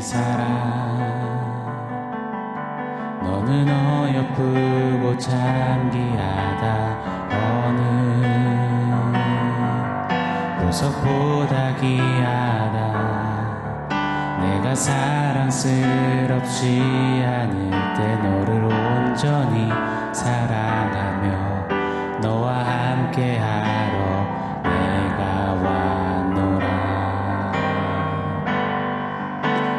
사랑 너는 어여쁘고 참 귀하다. 어느 보석보다 귀하다. 내가 사랑스럽지 않을 때 너를 온전히 사랑하며 너와 함께하러 내가 왔노라.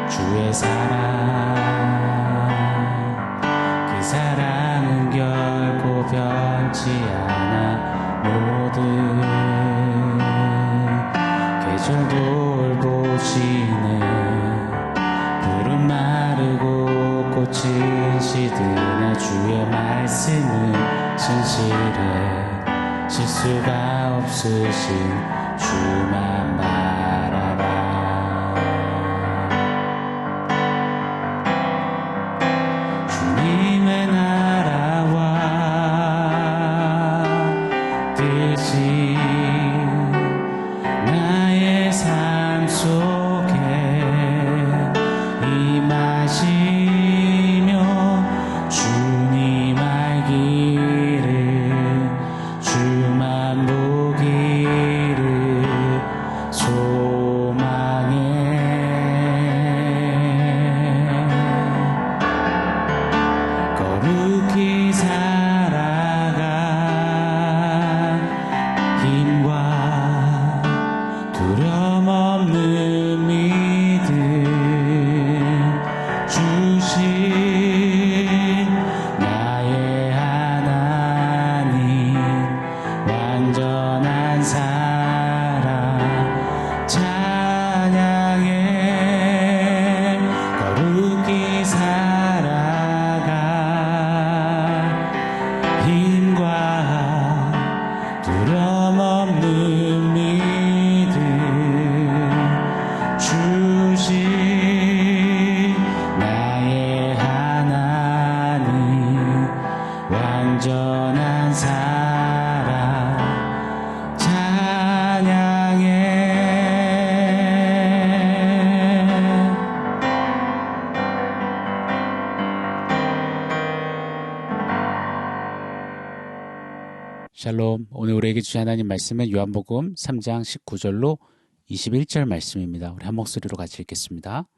주의 사랑 그 사랑은 결코 변치 않아. 모든 계절 돌보시네. 푸른 마르고 꽃은 시드나 주의 말씀은 진실해. 실수가 없으신 주만 바라라. 주님의 나라와 뜻이 나의 삶 속에 임하시며 주님 알기를 주만 보기를 소망해. 거룩히 살아가 힘과 두려움 없는 믿음 주신 나의 하나님. 완전한 사랑 찬양해. 거룩히 살아가 힘과 두려움 없는 믿음 주신 나의 하나님. 완전한 사랑 찬양해. 샬롬. 오늘 우리에게 주신 하나님 말씀은 요한복음 3장 19절로 21절 말씀입니다. 우리 한 목소리로 같이 읽겠습니다.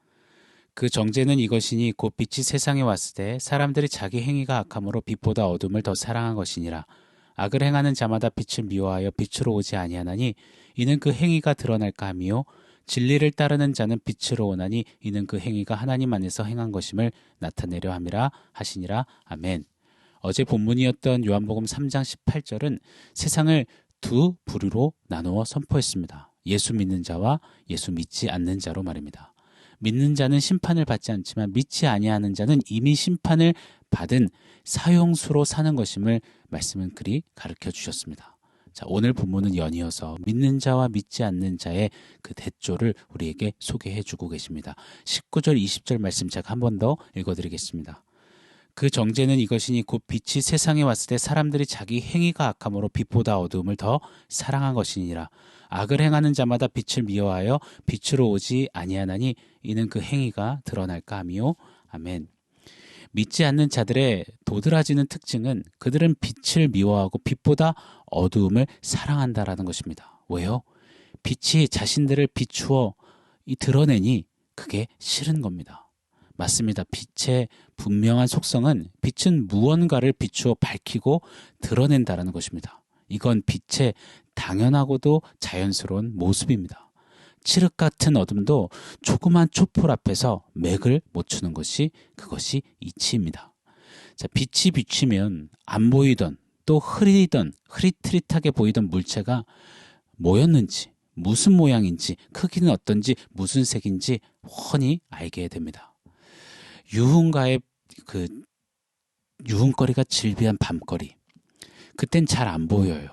그 정죄는 이것이니 곧 빛이 세상에 왔을 때 사람들이 자기 행위가 악함으로 빛보다 어둠을 더 사랑한 것이니라. 악을 행하는 자마다 빛을 미워하여 빛으로 오지 아니하나니 이는 그 행위가 드러날까 함이요 진리를 따르는 자는 빛으로 오나니 이는 그 행위가 하나님 안에서 행한 것임을 나타내려 함이라 하시니라. 아멘. 어제 본문이었던 요한복음 3장 18절은 세상을 두 부류로 나누어 선포했습니다. 예수 믿는 자와 예수 믿지 않는 자로 말입니다. 믿는 자는 심판을 받지 않지만 믿지 아니하는 자는 이미 심판을 받은 사형수로 사는 것임을 말씀은 그리 가르쳐 주셨습니다. 자, 오늘 본문은 연이어서 믿는 자와 믿지 않는 자의 그 대조를 우리에게 소개해 주고 계십니다. 19절 20절 말씀 제가 한 번 더 읽어드리겠습니다. 그 정죄는 이것이니 곧 빛이 세상에 왔을 때 사람들이 자기 행위가 악함으로 빛보다 어두움을 더 사랑한 것이니라. 악을 행하는 자마다 빛을 미워하여 빛으로 오지 아니하나니 이는 그 행위가 드러날까 함이요. 아멘. 믿지 않는 자들의 도드라지는 특징은 그들은 빛을 미워하고 빛보다 어두움을 사랑한다라는 것입니다. 왜요? 빛이 자신들을 비추어 드러내니 그게 싫은 겁니다. 맞습니다. 빛의 분명한 속성은 빛은 무언가를 비추어 밝히고 드러낸다라는 것입니다. 이건 빛의 당연하고도 자연스러운 모습입니다. 칠흑 같은 어둠도 조그만 촛불 앞에서 맥을 못 추는 것이 그것이 이치입니다. 자, 빛이 비치면 안 보이던 또 흐릿흐릿하게 보이던 물체가 뭐였는지, 무슨 모양인지, 크기는 어떤지, 무슨 색인지 훤히 알게 됩니다. 유흥가의 그 유흥거리가 즐비한 밤거리, 그땐 잘 안 보여요.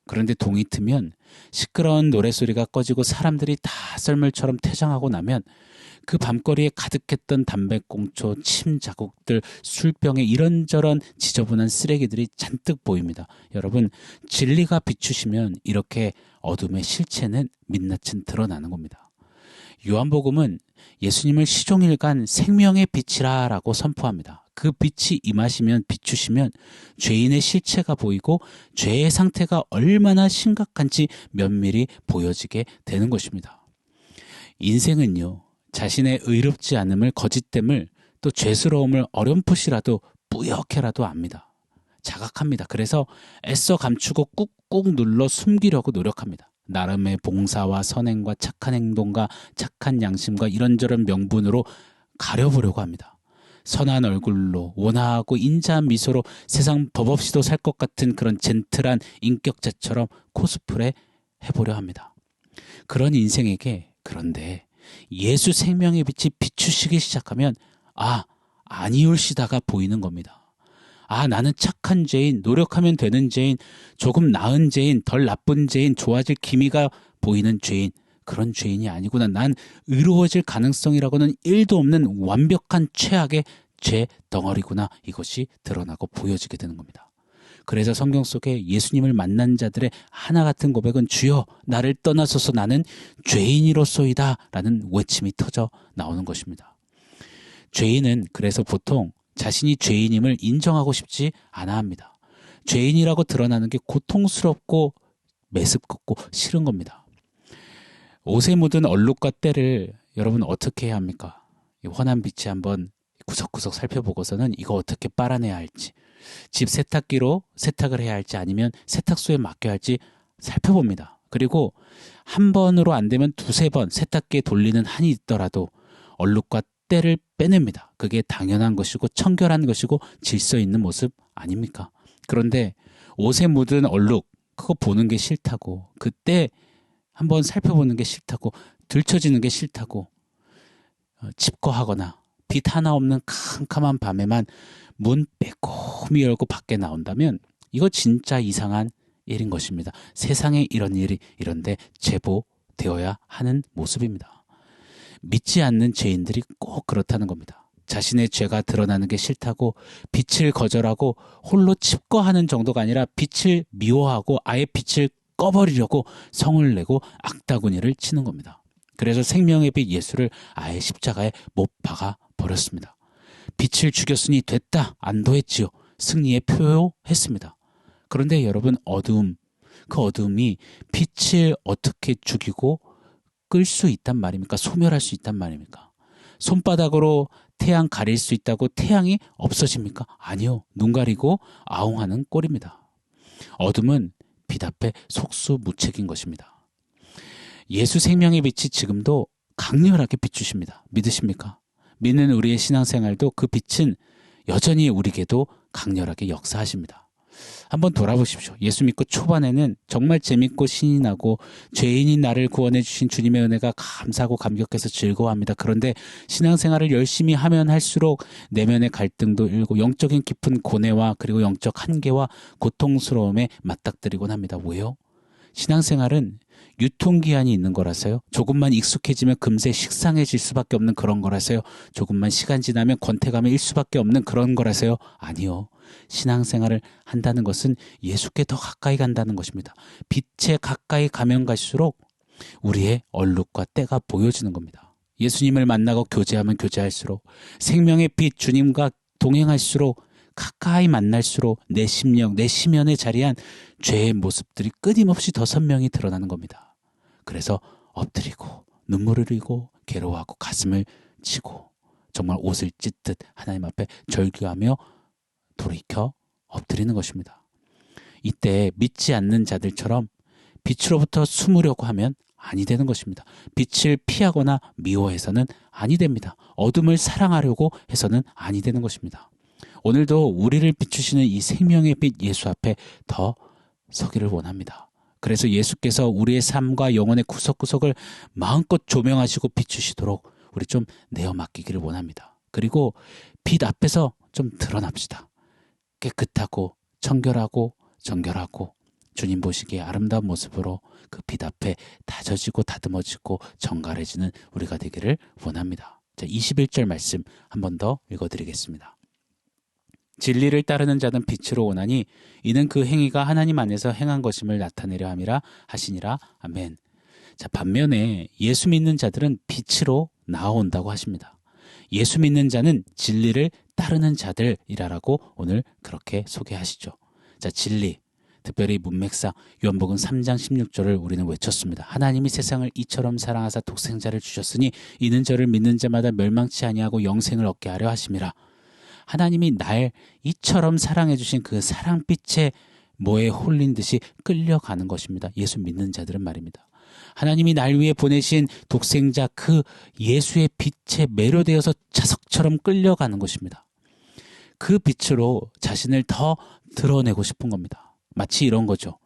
그런데 동이 트면 시끄러운 노래소리가 꺼지고 사람들이 다 썰물처럼 퇴장하고 나면 그 밤거리에 가득했던 담배꽁초, 침 자국들, 술병에 이런저런 지저분한 쓰레기들이 잔뜩 보입니다. 여러분, 진리가 비추시면 이렇게 어둠의 실체는 민낯은 드러나는 겁니다. 요한복음은 예수님을 시종일관 생명의 빛이라 라고 선포합니다. 그 빛이 임하시면 비추시면 죄인의 실체가 보이고 죄의 상태가 얼마나 심각한지 면밀히 보여지게 되는 것입니다. 인생은요, 자신의 의롭지 않음을, 거짓됨을, 또 죄스러움을 어렴풋이라도 뿌옇게라도 압니다. 자각합니다. 그래서 애써 감추고 꾹꾹 눌러 숨기려고 노력합니다. 나름의 봉사와 선행과 착한 행동과 착한 양심과 이런저런 명분으로 가려보려고 합니다. 선한 얼굴로 온화하고 인자한 미소로 세상 법 없이도 살 것 같은 그런 젠틀한 인격자처럼 코스프레 해보려 합니다. 그런 인생에게 그런데 예수 생명의 빛이 비추시기 시작하면 아니올시다가 보이는 겁니다. 나는 착한 죄인, 노력하면 되는 죄인, 조금 나은 죄인, 덜 나쁜 죄인, 좋아질 기미가 보이는 죄인, 그런 죄인이 아니구나. 난 의로워질 가능성이라고는 1도 없는 완벽한 최악의 죄 덩어리구나. 이것이 드러나고 보여지게 되는 겁니다. 그래서 성경 속에 예수님을 만난 자들의 하나 같은 고백은 주여 나를 떠나소서 나는 죄인이로소이다 라는 외침이 터져 나오는 것입니다. 죄인은 그래서 보통 자신이 죄인임을 인정하고 싶지 않아 합니다. 죄인이라고 드러나는 게 고통스럽고 매습고 싫은 겁니다. 옷에 묻은 얼룩과 때를 여러분 어떻게 해야 합니까? 환한 빛이 한번 구석구석 살펴보고서는 이거 어떻게 빨아내야 할지, 집 세탁기로 세탁을 해야 할지 아니면 세탁소에 맡겨야 할지 살펴봅니다. 그리고 한 번으로 안 되면 두세 번 세탁기에 돌리는 한이 있더라도 얼룩과 때를 빼냅니다. 그게 당연한 것이고 청결한 것이고 질서 있는 모습 아닙니까? 그런데 옷에 묻은 얼룩 그거 보는 게 싫다고, 그때 한번 살펴보는 게 싫다고, 들춰지는 게 싫다고 칩거하거나 빛 하나 없는 캄캄한 밤에만 문 빼꼼히 열고 밖에 나온다면 이거 진짜 이상한 일인 것입니다. 세상에 이런 일이 이런데 제보되어야 하는 모습입니다. 믿지 않는 죄인들이 꼭 그렇다는 겁니다. 자신의 죄가 드러나는 게 싫다고 빛을 거절하고 홀로 칩거하는 정도가 아니라 빛을 미워하고 아예 빛을 꺼버리려고 성을 내고 악다구니를 치는 겁니다. 그래서 생명의 빛 예수를 아예 십자가에 못 박아 버렸습니다. 빛을 죽였으니 됐다 안도했지요. 승리의 표효했습니다. 그런데 여러분 그 어두움이 빛을 어떻게 죽이고 끌 수 있단 말입니까? 소멸할 수 있단 말입니까? 손바닥으로 태양 가릴 수 있다고 태양이 없어집니까? 아니요. 눈 가리고 아웅하는 꼴입니다. 어둠은 빛 앞에 속수무책인 것입니다. 예수 생명의 빛이 지금도 강렬하게 비추십니다. 믿으십니까? 믿는 우리의 신앙생활도 그 빛은 여전히 우리에게도 강렬하게 역사하십니다. 한번 돌아보십시오. 예수 믿고 초반에는 정말 재밌고 신이 나고 죄인인 나를 구원해 주신 주님의 은혜가 감사하고 감격해서 즐거워합니다. 그런데 신앙생활을 열심히 하면 할수록 내면의 갈등도 일고 영적인 깊은 고뇌와 그리고 영적 한계와 고통스러움에 맞닥뜨리곤 합니다. 왜요? 신앙생활은 유통기한이 있는 거라서요. 조금만 익숙해지면 금세 식상해질 수밖에 없는 그런 거라서요. 조금만 시간 지나면 권태감이 일 수밖에 없는 그런 거라서요. 아니요. 신앙생활을 한다는 것은 예수께 더 가까이 간다는 것입니다. 빛에 가까이 가면 갈수록 우리의 얼룩과 때가 보여지는 겁니다. 예수님을 만나고 교제하면 교제할수록 생명의 빛 주님과 동행할수록 가까이 만날수록 내 심령, 내 심연에 자리한 죄의 모습들이 끊임없이 더 선명히 드러나는 겁니다. 그래서 엎드리고 눈물을 흘리고 괴로워하고 가슴을 치고 정말 옷을 찢듯 하나님 앞에 절규하며 돌이켜 엎드리는 것입니다. 이때 믿지 않는 자들처럼 빛으로부터 숨으려고 하면 아니 되는 것입니다. 빛을 피하거나 미워해서는 아니 됩니다. 어둠을 사랑하려고 해서는 아니 되는 것입니다. 오늘도 우리를 비추시는 이 생명의 빛 예수 앞에 더 서기를 원합니다. 그래서 예수께서 우리의 삶과 영혼의 구석구석을 마음껏 조명하시고 비추시도록 우리 좀 내어 맡기기를 원합니다. 그리고 빛 앞에서 좀 드러납시다. 깨끗하고 청결하고 정결하고 주님 보시기에 아름다운 모습으로 그 빛 앞에 다져지고 다듬어지고 정갈해지는 우리가 되기를 원합니다. 자, 21절 말씀 한 번 더 읽어드리겠습니다. 진리를 따르는 자는 빛으로 오나니 이는 그 행위가 하나님 안에서 행한 것임을 나타내려 함이라 하시니라. 아멘. 자, 반면에 예수 믿는 자들은 빛으로 나아온다고 하십니다. 예수 믿는 자는 진리를 따르는 자들이라고 오늘 그렇게 소개하시죠. 자, 진리. 특별히 문맥상 요한복음 3장 16절을 우리는 외쳤습니다. 하나님이 세상을 이처럼 사랑하사 독생자를 주셨으니 이는 저를 믿는 자마다 멸망치 아니하고 영생을 얻게 하려 하심이라. 하나님이 날 이처럼 사랑해 주신 그 사랑빛에 뭐에 홀린 듯이 끌려가는 것입니다. 예수 믿는 자들은 말입니다. 하나님이 날 위해 보내신 독생자 그 예수의 빛에 매료되어서 자석처럼 끌려가는 것입니다. 그 빛으로 자신을 더 드러내고 싶은 겁니다. 마치 이런 거죠.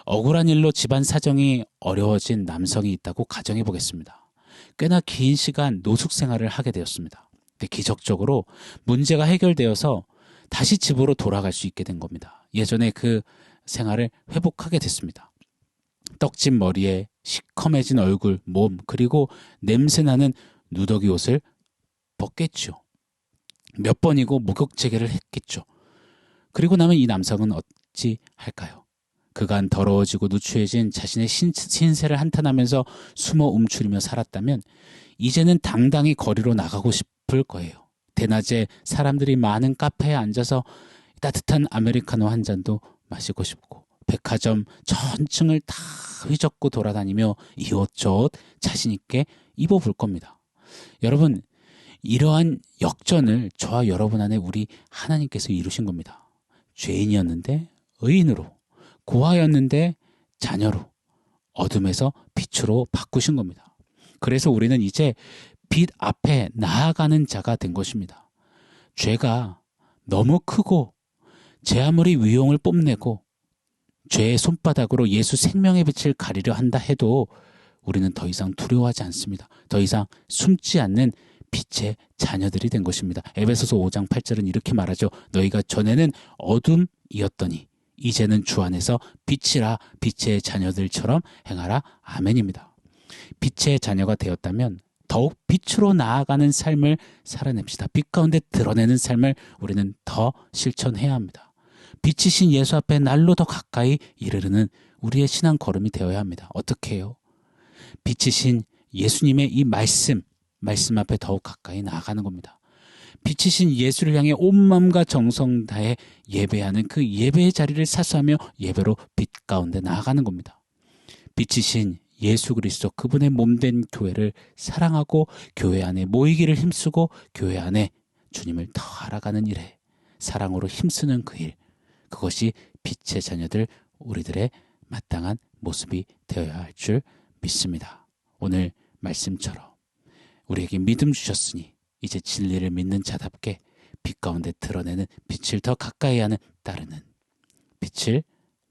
억울한 일로 집안 사정이 어려워진 남성이 있다고 가정해 보겠습니다. 꽤나 긴 시간 노숙 생활을 하게 되었습니다. 근데 기적적으로 문제가 해결되어서 다시 집으로 돌아갈 수 있게 된 겁니다. 예전에 그 생활을 회복하게 됐습니다. 떡진 머리에 시커매진 얼굴, 몸, 그리고 냄새나는 누더기 옷을 벗겠죠. 몇 번이고 목욕제계를 했겠죠. 그리고 나면 이 남성은 어찌 할까요? 그간 더러워지고 누추해진 자신의 신세를 한탄하면서 숨어 움츠리며 살았다면 이제는 당당히 거리로 나가고 싶을 거예요. 대낮에 사람들이 많은 카페에 앉아서 따뜻한 아메리카노 한 잔도 마시고 싶고 백화점 전층을 다 휘젓고 돌아다니며 이 옷 저 옷 자신 있게 입어볼 겁니다. 여러분, 이러한 역전을 저와 여러분 안에 우리 하나님께서 이루신 겁니다. 죄인이었는데 의인으로, 고아였는데 자녀로, 어둠에서 빛으로 바꾸신 겁니다. 그래서 우리는 이제 빛 앞에 나아가는 자가 된 것입니다. 죄가 너무 크고 제 아무리 위용을 뽐내고 죄의 손바닥으로 예수 생명의 빛을 가리려 한다 해도 우리는 더 이상 두려워하지 않습니다. 더 이상 숨지 않는 빛의 자녀들이 된 것입니다. 에베소서 5장 8절은 이렇게 말하죠. 너희가 전에는 어둠이었더니 이제는 주 안에서 빛이라. 빛의 자녀들처럼 행하라. 아멘입니다. 빛의 자녀가 되었다면 더욱 빛으로 나아가는 삶을 살아냅시다. 빛 가운데 드러내는 삶을 우리는 더 실천해야 합니다. 빛이신 예수 앞에 날로 더 가까이 이르르는 우리의 신앙 걸음이 되어야 합니다. 어떻게 해요? 빛이신 예수님의 이 말씀 앞에 더욱 가까이 나아가는 겁니다. 빛이신 예수를 향해 온 마음과 정성 다해 예배하는 그 예배의 자리를 사수하며 예배로 빛 가운데 나아가는 겁니다. 빛이신 예수 그리스도 그분의 몸된 교회를 사랑하고 교회 안에 모이기를 힘쓰고 교회 안에 주님을 더 알아가는 일에 사랑으로 힘쓰는 그 일, 그것이 빛의 자녀들 우리들의 마땅한 모습이 되어야 할 줄 믿습니다. 오늘 말씀처럼 우리에게 믿음 주셨으니 이제 진리를 믿는 자답게 빛 가운데 드러내는 빛을 더 가까이 하는 따르는 빛을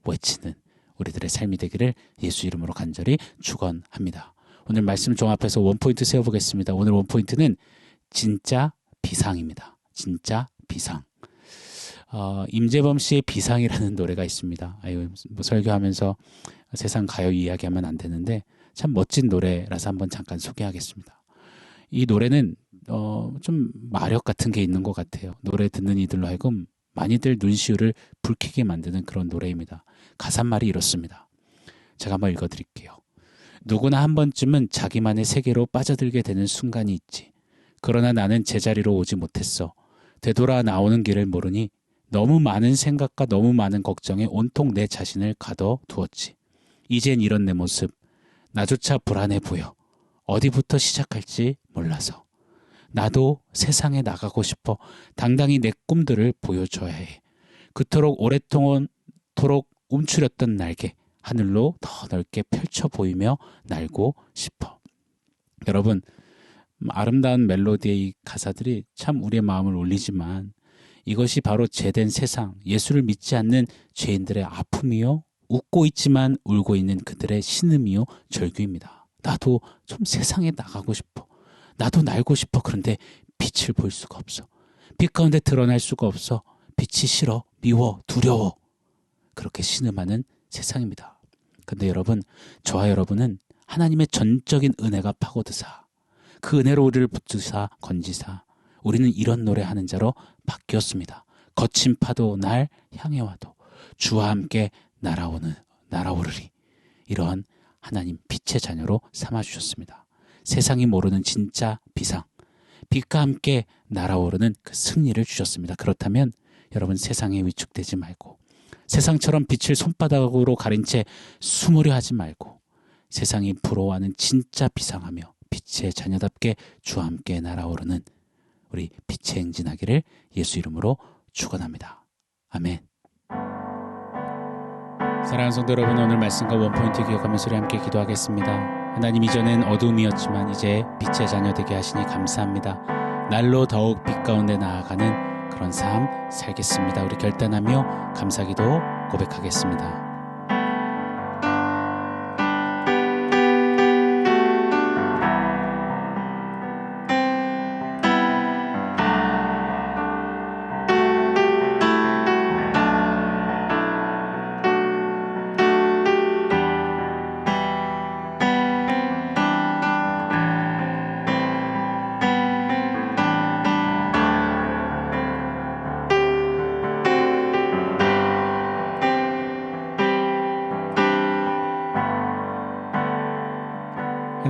외치는 우리들의 삶이 되기를 예수 이름으로 간절히 축원합니다. 오늘 말씀 종합해서 원포인트 세워보겠습니다. 오늘 원포인트는 진짜 비상입니다. 진짜 비상. 임재범 씨의 비상이라는 노래가 있습니다. 뭐 설교하면서 세상 가요 이야기하면 안 되는데 참 멋진 노래라서 한번 잠깐 소개하겠습니다. 이 노래는 좀 마력 같은 게 있는 것 같아요. 노래 듣는 이들로 하여금 많이들 눈시울을 붉히게 만드는 그런 노래입니다. 가사말이 이렇습니다. 제가 한번 읽어드릴게요. 누구나 한 번쯤은 자기만의 세계로 빠져들게 되는 순간이 있지. 그러나 나는 제자리로 오지 못했어. 되돌아 나오는 길을 모르니 너무 많은 생각과 너무 많은 걱정에 온통 내 자신을 가둬두었지. 이젠 이런 내 모습, 나조차 불안해 보여. 어디부터 시작할지 몰라서. 나도 세상에 나가고 싶어 당당히 내 꿈들을 보여줘야 해. 그토록 오랫동안토록 움츠렸던 날개, 하늘로 더 넓게 펼쳐 보이며 날고 싶어. 여러분, 아름다운 멜로디의 이 가사들이 참 우리의 마음을 울리지만 이것이 바로 죄된 세상, 예수를 믿지 않는 죄인들의 아픔이요, 웃고 있지만 울고 있는 그들의 신음이요, 절규입니다. 나도 좀 세상에 나가고 싶어. 나도 날고 싶어. 그런데 빛을 볼 수가 없어. 빛 가운데 드러날 수가 없어. 빛이 싫어, 미워, 두려워. 그렇게 신음하는 세상입니다. 근데 여러분, 저와 여러분은 하나님의 전적인 은혜가 파고드사, 그 은혜로 우리를 붙드사 건지사 우리는 이런 노래하는 자로 바뀌었습니다. 거친 파도 날 향해 와도 주와 함께 날아오르리. 이러한 하나님 빛의 자녀로 삼아주셨습니다. 세상이 모르는 진짜 비상, 빛과 함께 날아오르는 그 승리를 주셨습니다. 그렇다면 여러분, 세상에 위축되지 말고, 세상처럼 빛을 손바닥으로 가린 채 숨으려 하지 말고, 세상이 부러워하는 진짜 비상하며 빛의 자녀답게 주와 함께 날아오르는 우리 빛의 행진하기를 예수 이름으로 축원합니다. 아멘. 사랑하는 성도 여러분, 오늘 말씀과 원포인트 기억하면서 우리 함께 기도하겠습니다. 하나님, 이전엔 어두움이었지만 이제 빛의 자녀 되게 하시니 감사합니다. 날로 더욱 빛 가운데 나아가는 그런 삶 살겠습니다. 우리 결단하며 감사기도 고백하겠습니다.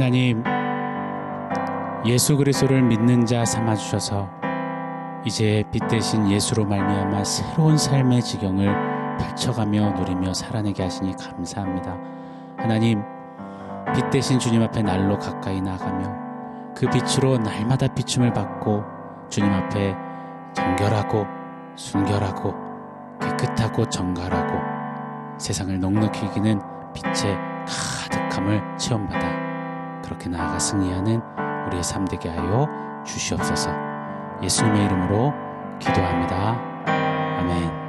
하나님, 예수 그리스도를 믿는 자 삼아주셔서 이제 빛 대신 예수로 말미암아 새로운 삶의 지경을 펼쳐가며 누리며 살아내게 하시니 감사합니다. 하나님, 빛 대신 주님 앞에 날로 가까이 나아가며 그 빛으로 날마다 비춤을 받고 주님 앞에 정결하고 순결하고 깨끗하고 정갈하고 세상을 넉넉히 이기는 빛의 가득함을 체험받아 그렇게 나아가 승리하는 우리의 삶 되게 하여 주시옵소서. 예수님의 이름으로 기도합니다. 아멘.